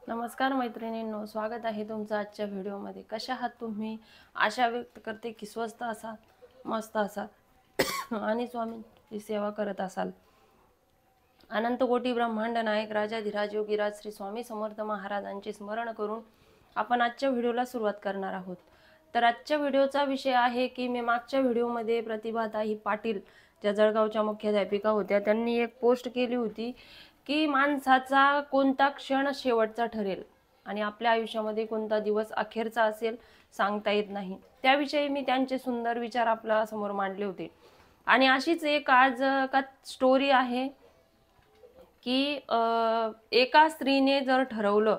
नमस्कार मैत्रिणींनो, स्वागत आहे तुमचं आजच्या व्हिडिओमध्ये। कशा आहात तुम्ही? आशा व्यक्त करते की स्वस्त असाल, मस्त असाल आणि स्वामींची सेवा करत असाल। अनंत कोटी ब्रह्मांड नायक राजाधिराज योगीराज श्री स्वामी समर्थ महाराजांचे स्मरण करून आपण आजच्या व्हिडिओला सुरुवात करणार आहोत। तर आजच्या व्हिडिओचा विषय आहे की मी मागच्या व्हिडिओमध्ये प्रतिभाताई पाटील ज्या जळगावच्या मुख्याध्यापिका होत्या त्यांनी एक पोस्ट केली होती की माणसाचा कोणता क्षण शेवटचा ठरेल आणि आपल्या आयुष्यामध्ये कोणता दिवस अखेरचा असेल सांगता येत नाही। त्याविषयी मी त्यांचे सुंदर विचार आपल्या समोर मांडले होते आणि अशीच एक आज का स्टोरी आहे की एका स्त्रीने जर ठरवलं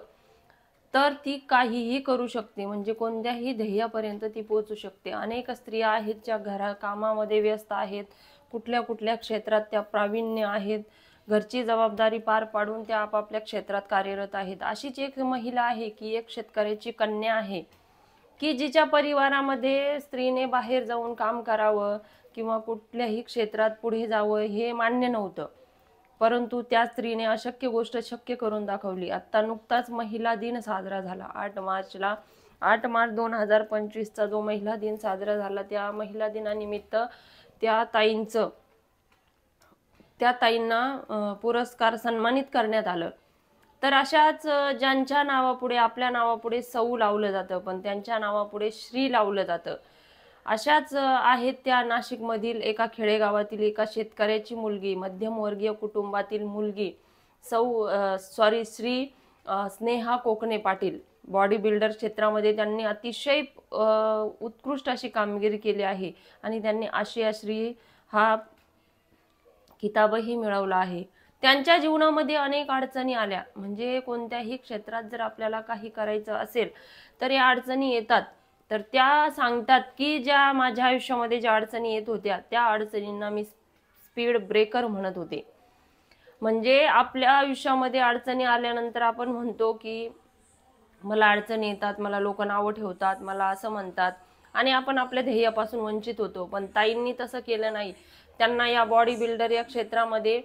तर ती काहीही करू शकते, म्हणजे कोणत्याही ध्येयापर्यंत ती पोहोचू शकते। अनेक स्त्रिया आहेत ज्या कामामध्ये व्यस्त आहेत, कुठल्या कुठल्या क्षेत्रात त्या प्रावीण्य आहेत, घरची जबाबदारी पार पाडून त्या आपापल्या क्षेत्रात कार्यरत आहेत। अशीच एक महिला आहे की एक शेतकऱ्याची कन्या आहे की जिच्या परिवारामध्ये स्त्रीने बाहेर जाऊन काम करावं किंवा कुठल्याही क्षेत्रात पुढे जावं हे मान्य नव्हतं, परंतु त्या स्त्रीने अशक्य गोष्ट शक्य करून दाखवली। आता नुकताच महिला दिन साजरा झाला 8 मार्च 2025 चा जो महिला दिन साजरा झाला, त्या महिला दिनानिमित्त त्या ताईंना पुरस्कार सन्मानित करण्यात आलं। तर अशाच ज्यांच्या नावापुढे आपल्या नावापुढे सौ लावलं जातं पण त्यांच्या नावापुढे श्री लावलं जातं, अशाच आहेत त्या नाशिकमधील एका खेडेगावातील एका शेतकऱ्याची मुलगी, मध्यमवर्गीय कुटुंबातील मुलगी श्री स्नेहा कोकणे पाटील। बॉडी बिल्डर क्षेत्रामध्ये त्यांनी अतिशय उत्कृष्ट अशी कामगिरी केली आहे आणि त्यांनी आशिया श्री हा किताबही मिळवला आहे। त्यांच्या जीवनामध्ये अनेक अडचणी आल्या, म्हणजे कोणत्याही क्षेत्रात जर आपल्याला काही करायचं असेल तर या अडचणी येतात। तर त्या सांगतात की ज्या माझ्या आयुष्यामध्ये ज्या अडचणी येत होत्या त्या अडचणींना मी स्पीड ब्रेकर म्हणत होते। म्हणजे आपल्या आयुष्यामध्ये अडचणी आल्यानंतर आपण म्हणतो की मला अडचणी येतात, मला लोक नावं ठेवतात, मला असं म्हणतात आणि आपण आपल्या ध्येयापासून वंचित होतो। पण ताईंनी तसं केलं नाही। त्यांना या बॉडी बिल्डर या क्षेत्रामध्ये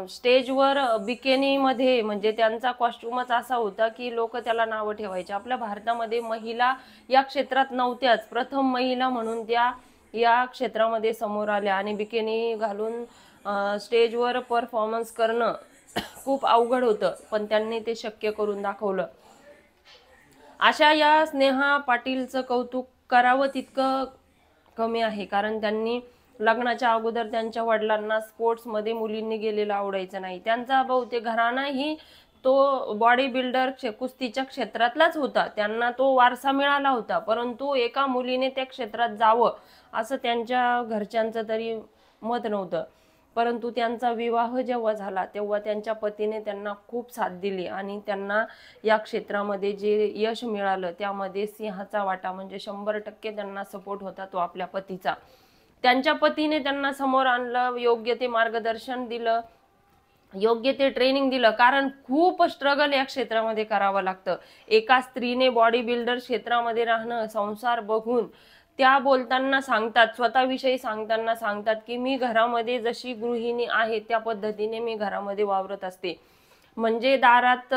स्टेजवर बिकिनीमध्ये, म्हणजे त्यांचा कॉस्ट्युमच असा होता की लोक त्याला नावं ठेवायचे। आपल्या भारतामध्ये महिला या क्षेत्रात नव्हत्याच, प्रथम महिला म्हणून त्या या क्षेत्रामध्ये समोर आल्या आणि बिकिनी घालून स्टेजवर परफॉर्मन्स करणं खूप अवघड होतं, पण त्यांनी ते शक्य करून दाखवलं। अशा या स्नेहा पाटीलचं कौतुक करावं तितकं कमी आहे, कारण त्यांनी लग्नाच्या अगोदर त्यांच्या वडिलांना स्पोर्ट्समध्ये मुलींनी गेलेलं आवडायचं नाही। त्यांचा बहुतेक घराणाही तो बॉडी बिल्डर कुस्तीच्या क्षेत्रातलाच होता, त्यांना तो वारसा मिळाला होता, परंतु एका मुलीने त्या क्षेत्रात जावं असं त्यांच्या घरच्यांचं तरी मत नव्हतं। परंतु त्यांचा विवाह जेव्हा झाला तेव्हा त्यांच्या पतीने त्यांना खूप साथ दिली आणि त्यांना या क्षेत्रामध्ये जे यश मिळालं त्यामध्ये सिंहाचा वाटा, म्हणजे 100% त्यांना सपोर्ट होता तो आपल्या पतीचा। त्यांच्या पतीने त्यांना समोर आणलं, योग्य ते मार्गदर्शन दिलं, योग्य ते ट्रेनिंग दिलं, कारण खूप स्ट्रगल या क्षेत्रामध्ये करावं लागतं। एका स्त्रीने बॉडी बिल्डर क्षेत्रामध्ये राहणं, संसार बघून त्या बोलताना सांगतात, स्वतःविषयी सांगताना सांगतात की मी घरामध्ये जशी गृहिणी आहे त्या पद्धतीने मी घरामध्ये वावरत असते, म्हणजे दारात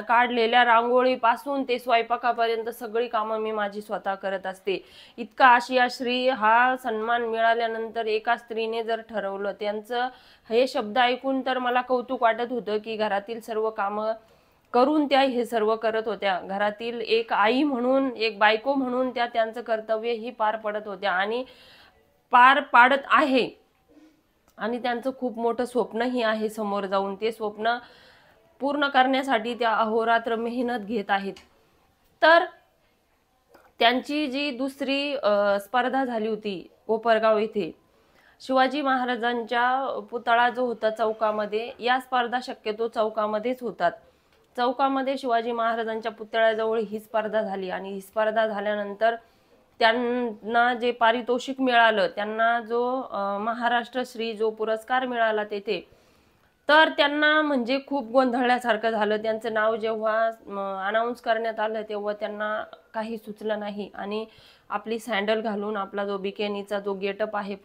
काढलेल्या रांगोळीपासून ते स्वयंपाकापर्यंत सगळी कामं मी माझी स्वतः करत असते। इतका आशिया श्री हा सन्मान मिळाल्यानंतर एका स्त्रीने जर ठरवलं, त्यांचं हे शब्द ऐकून तर मला कौतुक वाटत होतं की घरातील सर्व कामं करून त्या हे सर्व करत होत्या। घरातील एक आई म्हणून, एक बायको म्हणून त्या त्यांचं कर्तव्य ही पार पडत होत्या आणि पार पाडत आहे आणि त्यांचं खूप मोठं स्वप्नही आहे समोर जाऊन। ते स्वप्न पूर्ण करण्यासाठी त्या अहोरात्र मेहनत घेत आहेत। तर त्यांची जी दुसरी स्पर्धा झाली होती कोपरगाव येथे शिवाजी महाराजांच्या पुतळा जो होता चौकामध्ये, या स्पर्धा शक्यतो चौकामध्येच होतात। चौकामध्ये शिवाजी महाराजांच्या पुतळ्याजवळ ही स्पर्धा झाली आणि ही स्पर्धा झाल्यानंतर त्यांना जे पारितोषिक मिळालं, त्यांना जो महाराष्ट्र श्री जो पुरस्कार मिळाला तेथे, तर त्यांना म्हणजे खूप गोंधळल्यासारखं झालं। त्यांचं नाव जेव्हा अनाउन्स करण्यात आलं तेव्हा त्यांना काही सुचलं नाही आणि आपली सॅन्डल घालून, आपला जो बिकिनीचा जो गेटअप आहे,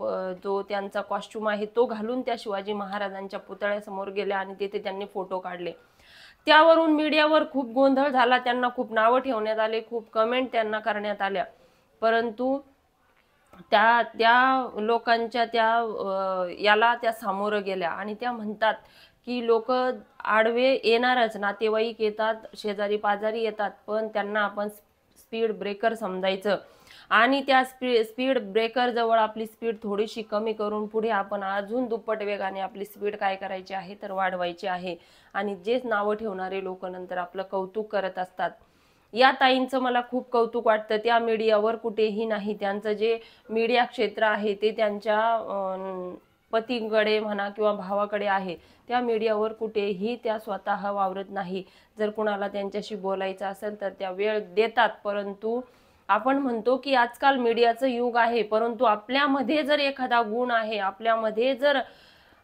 जो त्यांचा कॉस्ट्यूम आहे तो घालून त्या शिवाजी महाराजांच्या पुतळ्यासमोर गेल्या आणि तिथे त्यांनी फोटो काढले। त्यावरून मीडियावर खूप गोंधळ झाला, त्यांना खूप नावं ठेवण्यात आले, खूप कमेंट त्यांना करण्यात आल्या, परंतु त्या लोकांच्या याला त्या सामोरं गेल्या आणि त्या म्हणतात की लोक आडवे येणारच, नातेवाईक येतात, शेजारी पाजारी येतात, पण त्यांना आपण स्पीड ब्रेकर समजायचं आणि त्या स्पीड ब्रेकर जवळ आपली स्पीड थोडीशी कमी करून पुढे आपण अजून दुप्पट वेगाने आपली स्पीड काय करायची आहे तर वाढवायची आहे. आणि जेच नावं ठेवणारे लोक नंतर आपलं कौतुक करत असतात. या ताईंचं मला खूप कौतुक वाटतं. त्या मीडियावर कुठेही नाही, त्यांचं जे मीडिया क्षेत्र आहे ते त्यांच्या पतीकडे म्हणा किंवा भावाकडे आहे. त्या मीडियावर कुठेही त्या स्वतः वावरत नाही. जर कुणाला त्यांच्याशी बोलायचं असेल तर त्या वेळ देतात, परंतु आपण म्हणतो की आजकाल मीडियाचं युग आहे, परंतु आपल्यामध्ये जर एखादा गुण आहे, आपल्यामध्ये जर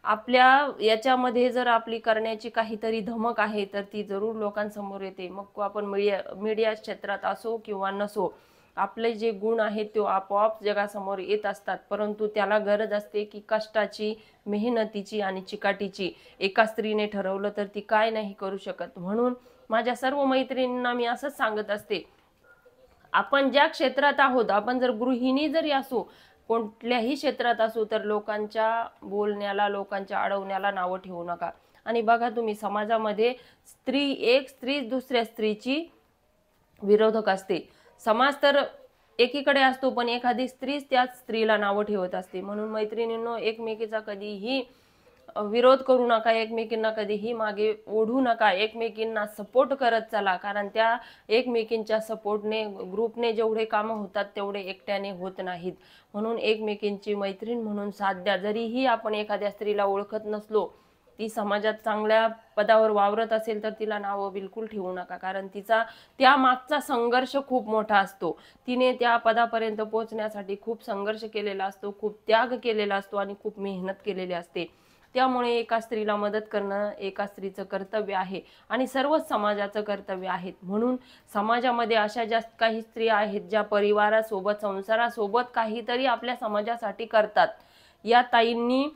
आपल्या याच्यामध्ये जर आपली करण्याची काहीतरी धमक आहे तर ती जरूर लोकांसमोर येते. मग आपण मीडिया क्षेत्रात असो किंवा नसो, आपले जे गुण आहेत ते आपोआप जगासमोर येत असतात, परंतु त्याला गरज असते की कष्टाची, मेहनतीची आणि चिकाटीची. एका स्त्रीने ठरवलं तर ती काय नाही करू शकत. म्हणून माझ्या सर्व मैत्रिणींना मी असंच सांगत असते, आपण ज्या क्षेत्रात आहोत, आपण जर गृहिणी जरी असो, कोणत्याही क्षेत्रात असो, तर लोकांच्या बोलण्याला, लोकांच्या अडवण्याला नावं ठेवू नका. आणि बघा तुम्ही, समाजामध्ये एक स्त्री दुसऱ्या स्त्रीची विरोधक असते. समाज तर एकीकडे असतो, पण एखादी स्त्रीच त्याच स्त्रीला नावं ठेवत असते. म्हणून मैत्रिणींनो, एकमेकीचा कधीही विरोध करू नका, एकमेकींना कधीही मागे ओढू नका, एकमेकींना सपोर्ट करत चला. कारण त्या एकमेकींच्या सपोर्टने, ग्रुपने जेवढे कामं होतात तेवढे एकट्याने होत नाहीत. म्हणून एकमेकींची मैत्रीण म्हणून साथ द्या. जरीही आपण एखाद्या स्त्रीला ओळखत नसलो, ती समाजात चांगल्या पदावर वावरत असेल तर तिला नावं बिलकुल ठेवू नका, कारण तिचा त्या मागचा संघर्ष खूप मोठा असतो. तिने त्या पदापर्यंत पोहोचण्यासाठी खूप संघर्ष केलेला असतो, खूप त्याग केलेला असतो आणि खूप मेहनत केलेली असते. त्यामुळे एका स्त्रीला मदत करणं एका स्त्रीचं कर्तव्य आहे आणि सर्वच समाजाचं कर्तव्य आहे. म्हणून समाजामध्ये अशा ज्या काही स्त्रिया आहेत ज्या परिवारासोबत, संसारासोबत काहीतरी आपल्या समाजासाठी करतात. या ताईंनी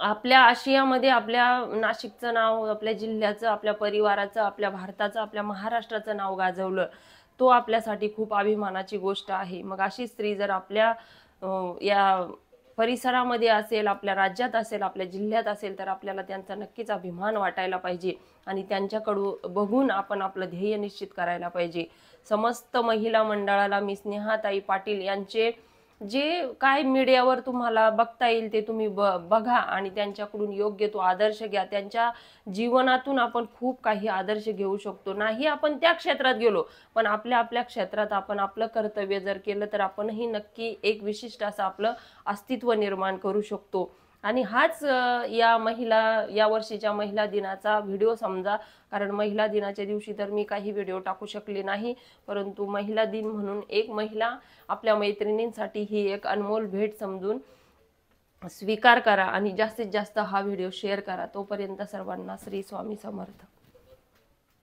आपल्या आशियामध्ये आपल्या नाशिकचं नाव, आपल्या जिल्ह्याचं, आपल्या परिवाराचं, आपल्या भारताचं, आपल्या महाराष्ट्राचं नाव गाजवलं. तो आपल्यासाठी खूप अभिमानाची गोष्ट आहे. मग अशी स्त्री जर आपल्या या परिसरामध्ये असेल, आपल्या राज्यात असेल, आपल्या जिल्ह्यात असेल, तर आपल्याला त्यांचा नक्कीच अभिमान वाटायला पाहिजे आणि त्यांच्याकडून बघून आपण आपलं ध्येय निश्चित करायला पाहिजे. समस्त महिला मंडळाला मी स्नेहाताई पाटील यांचे जे काय मीडियावर तुम्हाला बघता येईल ते तुम्ही बघा आणि त्यांच्याकडून योग्य तो आदर्श घ्या. त्यांच्या जीवनातून आपण खूप काही आदर्श घेऊ शकतो. नाही आपण त्या क्षेत्रात गेलो, पण आपल्या आपल्या क्षेत्रात आपण आपलं कर्तव्य जर केलं तर आपणही नक्की एक विशिष्ट असं आपलं अस्तित्व निर्माण करू शकतो. आणि हाच या वर्षीच्या महिला दिनाचा व्हिडिओ समजा. कारण महिला दिनाच्या दिवशी तर मी काही व्हिडिओ टाकू शकले नाही, परंतु महिला दिन म्हणून एक महिला आपल्या मैत्रिणींसाठी ही एक अनमोल भेट समजून स्वीकार करा आणि जास्तीत जास्त हा व्हिडिओ शेअर करा. तोपर्यंत सर्वांना श्री स्वामी समर्थ.